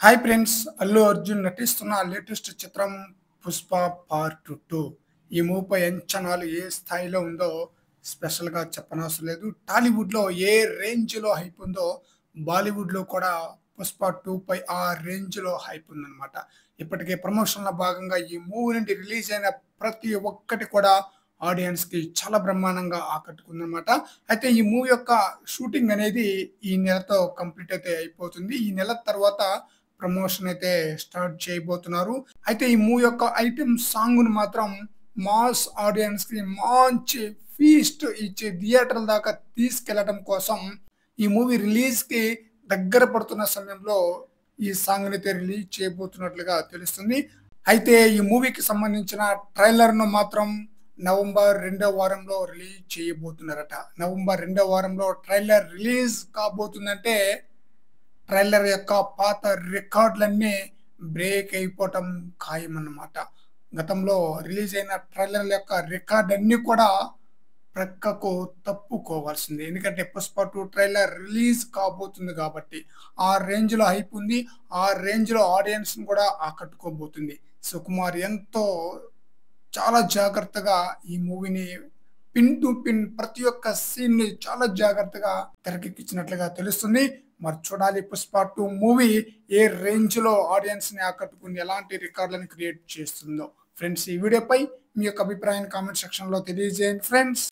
Hi friends! Allu Arjun నటిస్తున్న latest చిత్రం 'Pushpa part 2'. ఈ మూవీపై అంచనాలు ఏ స్థాయిలో ఉందో స్పెషల్‌గా చెప్పనవసరం లేదు. టాలీవుడ్‌లో ఏ రేంజ్‌లో హైప్ ఉందో బాలీవుడ్‌లో కూడా 'పుష్ప 2' పై ఆ రేంజ్‌లో హైప్ ఉందన్నమాట. ఇప్పటికే ప్రమోషన్‌లో భాగంగా ఈ మూవీ నుండి రిలీజ్ అయిన ప్రతి ఒక్కటి కూడా ఆడియన్స్‌కి చాలా బ్రహ్మాండంగా ఆకట్టుకుందన్నమాట. అయితే ఈ మూవీ యొక్క షూటింగ్ అనేది ఈ నెలతో కంప్లీట్ అయితే అయిపోతుంది. ఈ నెల తర్వాత ప్రమోషన్ అయితే స్టార్ట్ చేయబోతున్నారు. అయితే ఈ మూవీ యొక్క ఐటెమ్ సాంగ్‌ను మాత్రం మాస్ ఆడియన్స్‌కి మంచి ఫీస్ట్ ఇచ్చే థియేటర్ల దాకా తీసుకెళ్లడం కోసం ఈ మూవీ రిలీజ్‌కి దగ్గర పడుతున్న సమయంలో ఈ సాంగ్‌నైతే రిలీజ్ చేయబోతున్నట్లుగా తెలుస్తుంది. అయితే ఈ మూవీకి సంబంధించిన ట్రైలర్‌ను మాత్రం నవంబర్ 2వ వారంలో రిలీజ్ చేయబోతున్నారట. నవంబర్ 2వ వారంలో ట్రైలర్ రిలీజ్ కాబోతుందంటే ట్రైలర్ యొక్క పాత రికార్డులన్నీ బ్రేక్ అయిపోవటం ఖాయమన్నమాట. గతంలో రిలీజ్ అయిన ట్రైలర్ల యొక్క రికార్డ్ అన్నీ కూడా ప్రక్కకు తప్పుకోవాల్సిందే. ఎందుకంటే 'పుష్ప 2' ట్రైలర్ రిలీజ్ కాబోతుంది కాబట్టి. ఆ రేంజ్‌లో హైప్ ఉంది. ఆ రేంజ్‌లో ఆడియన్స్‌ని కూడా ఆకట్టుకోబోతుంది. సుకుమార్ ఎంతో చాలా జాగ్రత్తగా ఈ మూవీని పిన్ టు పిన్ ప్రతి ఒక్క సీన్‌ని చాలా జాగ్రత్తగా తెరకెక్కించినట్లుగా తెలుస్తుంది. మరి చూడాలి 'పుష్ప 2' మూవీ ఏ రేంజ్‌లో ఆడియన్స్‌ని ఆకట్టుకుని ఎలాంటి రికార్డులను క్రియేట్ చేస్తుందో. ఫ్రెండ్స్, ఈ వీడియోపై మీ యొక్క అభిప్రాయాన్ని కామెంట్ సెక్షన్‌లో తెలియజేయండి ఫ్రెండ్స్.